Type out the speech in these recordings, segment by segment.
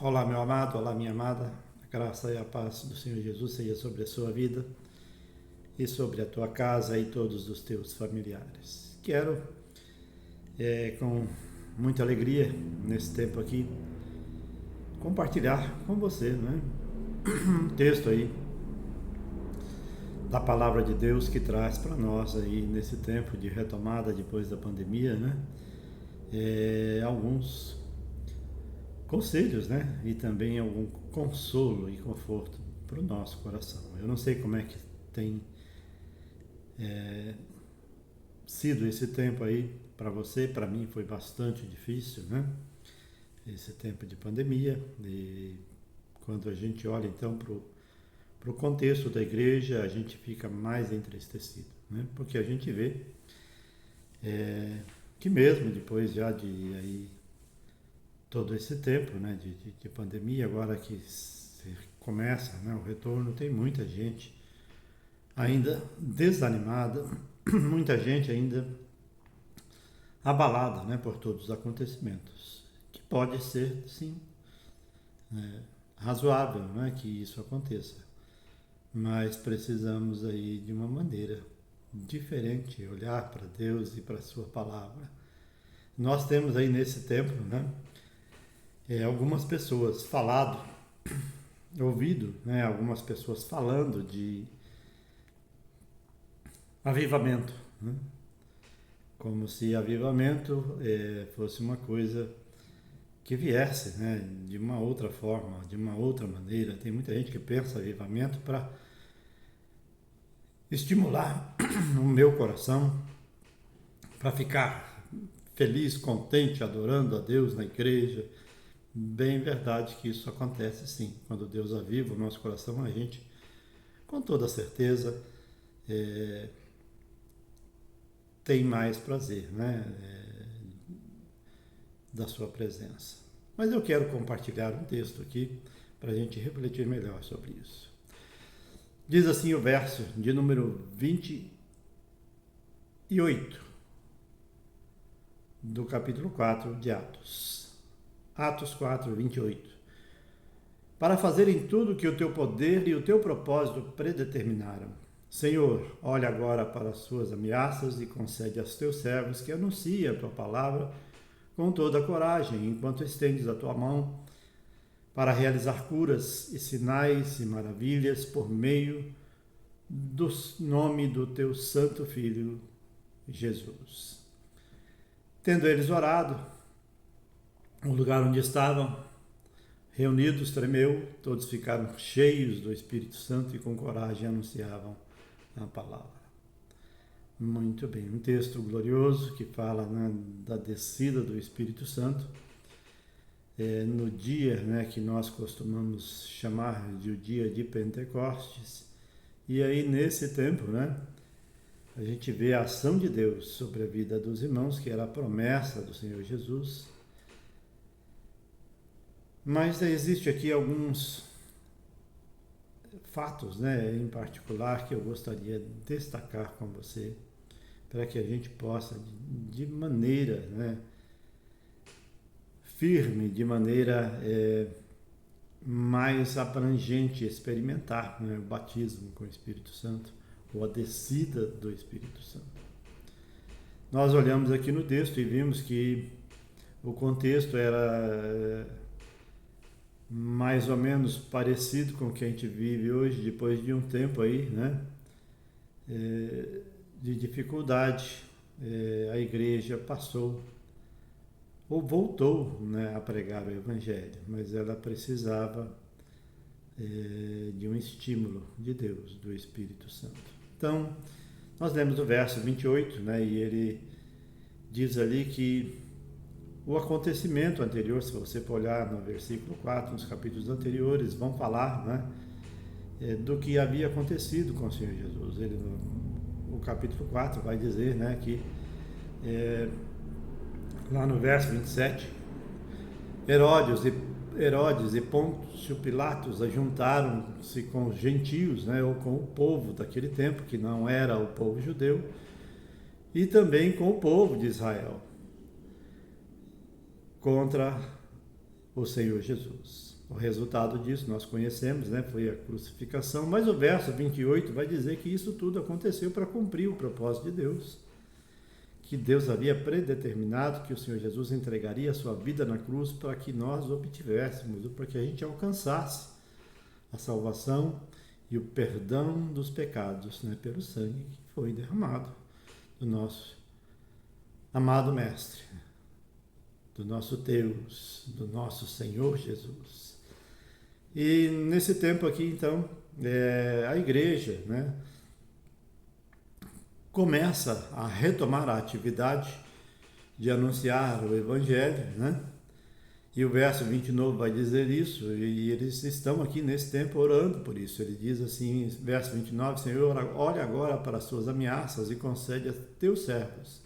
Olá, meu amado, olá, minha amada. A graça e a paz do Senhor Jesus seja sobre a sua vida e sobre a tua casa e todos os teus familiares. Quero, com muita alegria, nesse tempo aqui, compartilhar com você, né, um texto aí da palavra de Deus que traz para nós aí nesse tempo de retomada depois da pandemia, né, alguns conselhos, né, e também algum consolo e conforto para o nosso coração. Eu não sei como é que tem sido esse tempo aí para você. Para mim foi bastante difícil, né, esse tempo de pandemia. E quando a gente olha então para o contexto da igreja, a gente fica mais entristecido, né, porque a gente vê que mesmo depois já de aí todo esse tempo, né, de pandemia, agora que se começa, né, o retorno, tem muita gente ainda desanimada, muita gente ainda abalada, né, por todos os acontecimentos, que pode ser, sim, razoável, né, que isso aconteça, mas precisamos aí de uma maneira diferente olhar para Deus e para a sua palavra. Nós temos aí nesse tempo, né, algumas pessoas ouvido, né, algumas pessoas falando de avivamento, né, como se avivamento fosse uma coisa que viesse, né, de uma outra forma, de uma outra maneira. Tem muita gente que pensa avivamento para estimular o meu coração, para ficar feliz, contente, adorando a Deus na igreja. Bem verdade que isso acontece sim. Quando Deus aviva o nosso coração, a gente, com toda certeza, tem mais prazer, né, da sua presença. Mas eu quero compartilhar um texto aqui para a gente refletir melhor sobre isso. Diz assim o verso de número 28 do capítulo 4 de Atos. Atos 4, 28. Para fazerem tudo que o teu poder e o teu propósito predeterminaram. Senhor, olha agora para as suas ameaças e concede aos teus servos que anunciem a tua palavra com toda a coragem, enquanto estendes a tua mão para realizar curas e sinais e maravilhas por meio do nome do teu santo Filho, Jesus. Tendo eles orado, o lugar onde estavam reunidos tremeu, todos ficaram cheios do Espírito Santo e com coragem anunciavam a palavra. Muito bem, um texto glorioso que fala, né, da descida do Espírito Santo no dia, né, que nós costumamos chamar de o dia de Pentecostes. E aí nesse tempo, né, a gente vê a ação de Deus sobre a vida dos irmãos, que era a promessa do Senhor Jesus. Mas existe aqui alguns fatos, né, em particular, que eu gostaria de destacar com você, para que a gente possa, de maneira, né, firme, de maneira mais abrangente, experimentar, né, o batismo com o Espírito Santo, ou a descida do Espírito Santo. Nós olhamos aqui no texto e vimos que o contexto era mais ou menos parecido com o que a gente vive hoje, depois de um tempo aí, né, de dificuldade. A igreja passou ou voltou, né, a pregar o Evangelho, mas ela precisava de um estímulo de Deus, do Espírito Santo. Então, nós lemos o verso 28, né, e ele diz ali que o acontecimento anterior, se você for olhar no versículo 4, nos capítulos anteriores, vão falar, né, do que havia acontecido com o Senhor Jesus. Ele, no capítulo 4 vai dizer, né, que lá no verso 27, Herodes e Pôncio Pilatos ajuntaram-se com os gentios, né, ou com o povo daquele tempo, que não era o povo judeu, e também com o povo de Israel, contra o Senhor Jesus. O resultado disso nós conhecemos, né? Foi a crucificação, mas o verso 28 vai dizer que isso tudo aconteceu para cumprir o propósito de Deus, que Deus havia predeterminado que o Senhor Jesus entregaria a sua vida na cruz para que nós obtivéssemos, para que a gente alcançasse a salvação e o perdão dos pecados, né? Pelo sangue que foi derramado do nosso amado Mestre, do nosso Deus, do nosso Senhor Jesus. E nesse tempo aqui, então, a igreja, né, começa a retomar a atividade de anunciar o Evangelho, né? E o verso 29 vai dizer isso, e eles estão aqui nesse tempo orando por isso. Ele diz assim, verso 29, Senhor, olha agora para as tuas ameaças e concede a teus servos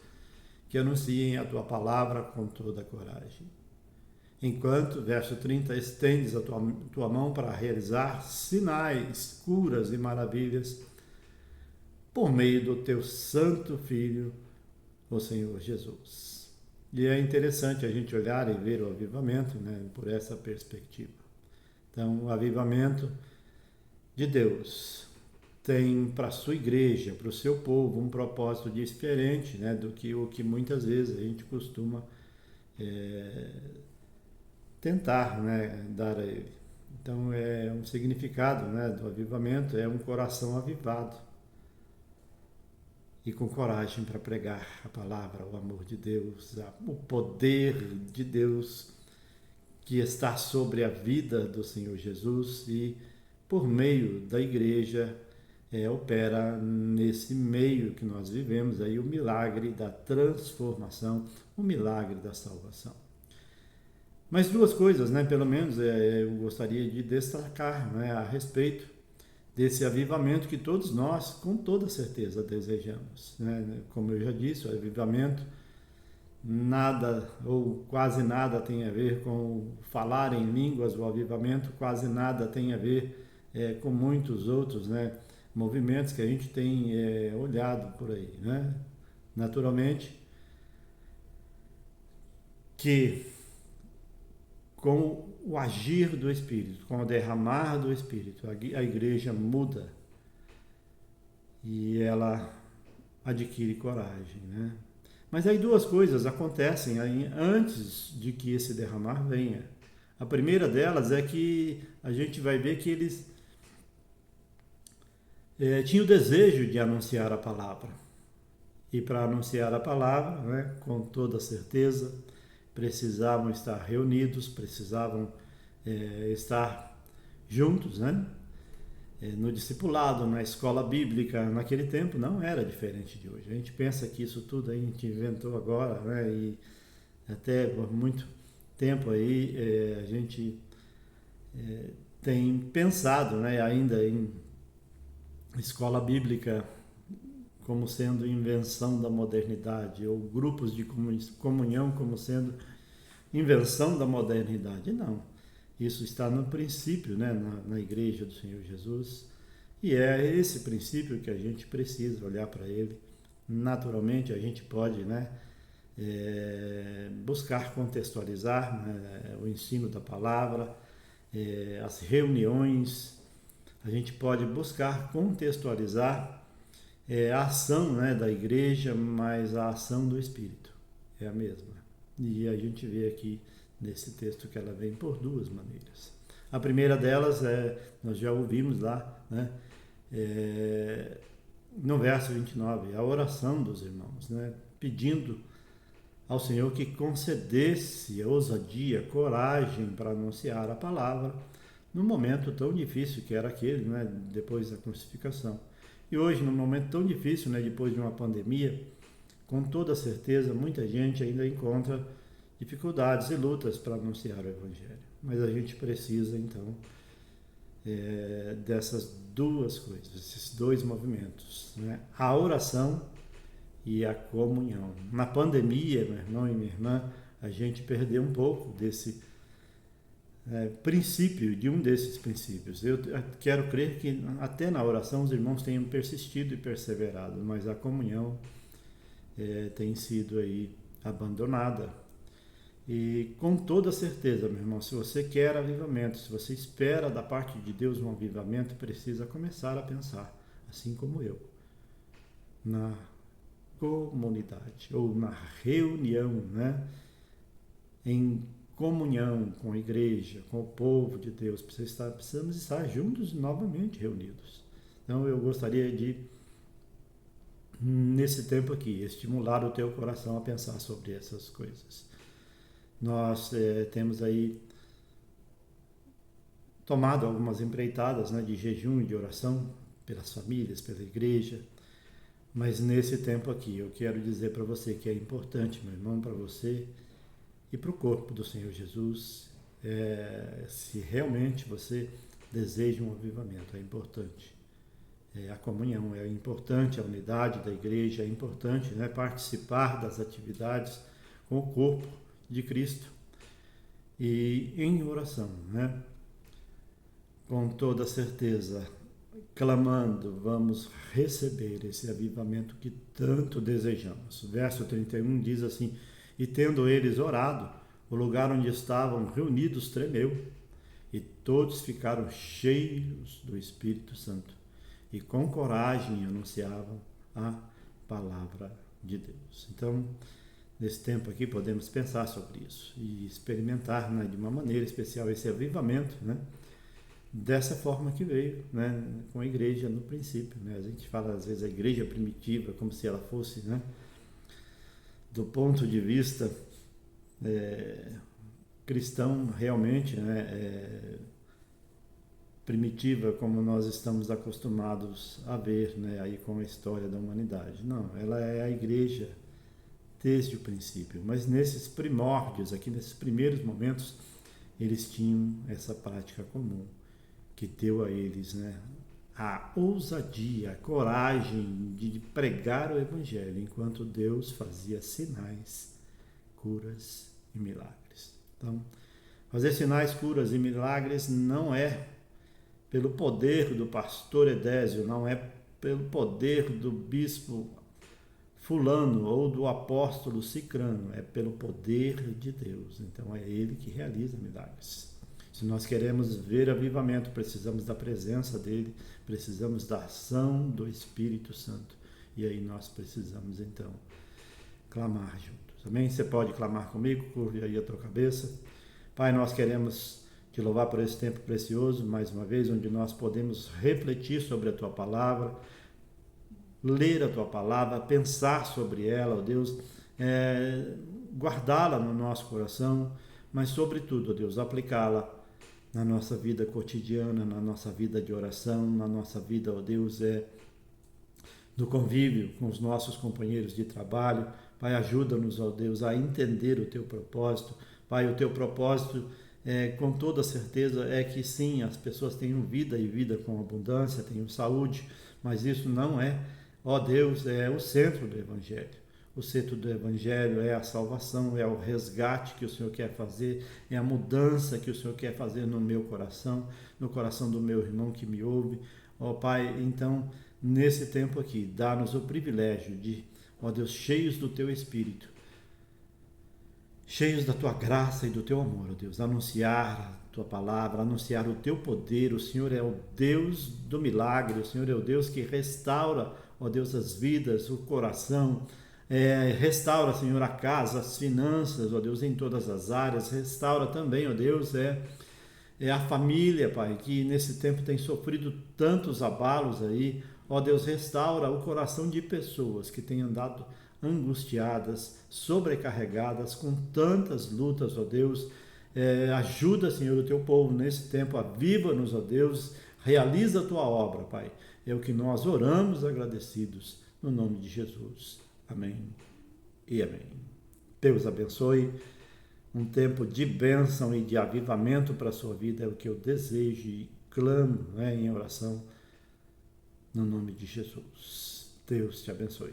que anunciem a tua palavra com toda a coragem. Enquanto, verso 30, estendes a tua mão para realizar sinais, curas e maravilhas por meio do teu santo Filho, o Senhor Jesus. E é interessante a gente olhar e ver o avivamento, né, por essa perspectiva. Então, o avivamento de Deus tem para a sua igreja, para o seu povo, um propósito diferente, né, do que o que muitas vezes a gente costuma tentar, né, dar a ele. Então, é um significado, né, do avivamento, é um coração avivado e com coragem para pregar a palavra, o amor de Deus, o poder de Deus que está sobre a vida do Senhor Jesus e, por meio da igreja, opera nesse meio que nós vivemos, aí o milagre da transformação, o milagre da salvação. Mas duas coisas, né, pelo menos, eu gostaria de destacar, né, a respeito desse avivamento que todos nós, com toda certeza, desejamos, né? Como eu já disse, o avivamento nada ou quase nada tem a ver com falar em línguas, o avivamento quase nada tem a ver com muitos outros, né, movimentos que a gente tem olhado por aí, né? Naturalmente que com o agir do Espírito, com o derramar do Espírito, a igreja muda e ela adquire coragem, né? Mas aí duas coisas acontecem aí antes de que esse derramar venha. A primeira delas é que a gente vai ver que eles tinham o desejo de anunciar a palavra. E para anunciar a palavra, né, com toda certeza, precisavam estar reunidos, precisavam estar juntos, né? No discipulado, na escola bíblica, naquele tempo não era diferente de hoje. A gente pensa que isso tudo a gente inventou agora, né? E até por muito tempo aí a gente tem pensado, né, ainda em escola bíblica como sendo invenção da modernidade, ou grupos de comunhão como sendo invenção da modernidade. Não. Isso está no princípio, né, na igreja do Senhor Jesus, e é esse princípio que a gente precisa olhar para ele. Naturalmente, a gente pode, né, buscar contextualizar, né, o ensino da palavra, as reuniões, a gente pode buscar contextualizar a ação, né, da igreja, mas a ação do Espírito é a mesma. E a gente vê aqui nesse texto que ela vem por duas maneiras. A primeira delas nós já ouvimos lá, né, no verso 29, a oração dos irmãos, né, pedindo ao Senhor que concedesse ousadia, coragem para anunciar a palavra num momento tão difícil que era aquele, né, depois da crucificação. E hoje, num momento tão difícil, né, depois de uma pandemia, com toda certeza, muita gente ainda encontra dificuldades e lutas para anunciar o Evangelho. Mas a gente precisa, então, dessas duas coisas, esses dois movimentos, né? A oração e a comunhão. Na pandemia, meu irmão e minha irmã, a gente perdeu um pouco desse princípio, de um desses princípios. Eu quero crer que até na oração os irmãos tenham persistido e perseverado, mas a comunhão tem sido aí abandonada. E com toda certeza, meu irmão, se você quer avivamento, se você espera da parte de Deus um avivamento, precisa começar a pensar, assim como eu, na comunidade ou na reunião, né? Em comunhão com a igreja, com o povo de Deus. Precisamos estar juntos novamente reunidos. Então eu gostaria de, nesse tempo aqui, estimular o teu coração a pensar sobre essas coisas. Nós temos aí tomado algumas empreitadas, né, de jejum e de oração pelas famílias, pela igreja, mas nesse tempo aqui eu quero dizer para você que é importante, meu irmão, para você e para o corpo do Senhor Jesus, se realmente você deseja um avivamento, é importante. A comunhão é importante, a unidade da igreja é importante, né, participar das atividades com o corpo de Cristo e em oração, né? Com toda certeza, clamando, vamos receber esse avivamento que tanto desejamos. O verso 31 diz assim: e tendo eles orado, o lugar onde estavam reunidos tremeu, e todos ficaram cheios do Espírito Santo, e com coragem anunciavam a palavra de Deus. Então, nesse tempo aqui, podemos pensar sobre isso e experimentar, né, de uma maneira especial esse avivamento, né, dessa forma que veio, né, com a igreja no princípio, né? A gente fala às vezes a igreja primitiva como se ela fosse, né, do ponto de vista cristão realmente, né, primitiva como nós estamos acostumados a ver, né, aí com a história da humanidade. Não, ela é a igreja desde o princípio, mas nesses primórdios, aqui nesses primeiros momentos, eles tinham essa prática comum que deu a eles, né, a ousadia, a coragem de pregar o Evangelho, enquanto Deus fazia sinais, curas e milagres. Então, fazer sinais, curas e milagres não é pelo poder do pastor Edésio, não é pelo poder do bispo fulano ou do apóstolo cicrano, é pelo poder de Deus. Então é Ele que realiza milagres. Se nós queremos ver avivamento, precisamos da presença dEle, precisamos da ação do Espírito Santo. E aí nós precisamos então clamar juntos. Amém? Você pode clamar comigo, curve aí a tua cabeça. Pai, nós queremos te louvar por esse tempo precioso, mais uma vez, onde nós podemos refletir sobre a tua palavra, ler a tua palavra, pensar sobre ela, ó Deus, guardá-la no nosso coração, mas sobretudo, ó Deus, aplicá-la na nossa vida cotidiana, na nossa vida de oração, na nossa vida, ó Deus, do convívio com os nossos companheiros de trabalho. Pai, ajuda-nos, ó Deus, a entender o teu propósito. Pai, o teu propósito, com toda certeza, é que sim, as pessoas tenham vida e vida com abundância, tenham saúde, mas isso não é, ó Deus, é o centro do Evangelho. O centro do Evangelho é a salvação, é o resgate que o Senhor quer fazer, é a mudança que o Senhor quer fazer no meu coração, no coração do meu irmão que me ouve. Ó Pai, então, nesse tempo aqui, dá-nos o privilégio de, ó Deus, cheios do Teu Espírito, cheios da Tua graça e do Teu amor, ó Deus, anunciar a Tua palavra, anunciar o Teu poder. O Senhor é o Deus do milagre, o Senhor é o Deus que restaura, ó Deus, as vidas, o coração, restaura, Senhor, a casa, as finanças, ó Deus, em todas as áreas. Restaura também, ó Deus, a família, Pai, que nesse tempo tem sofrido tantos abalos aí. Ó Deus, restaura o coração de pessoas que têm andado angustiadas, sobrecarregadas, com tantas lutas, ó Deus. Ajuda, Senhor, o teu povo nesse tempo, aviva-nos, ó Deus, realiza a tua obra, Pai. É o que nós oramos agradecidos, no nome de Jesus. Amém e amém. Deus abençoe. Um tempo de bênção e de avivamento para a sua vida é o que eu desejo e clamo, em oração, no nome de Jesus. Deus te abençoe.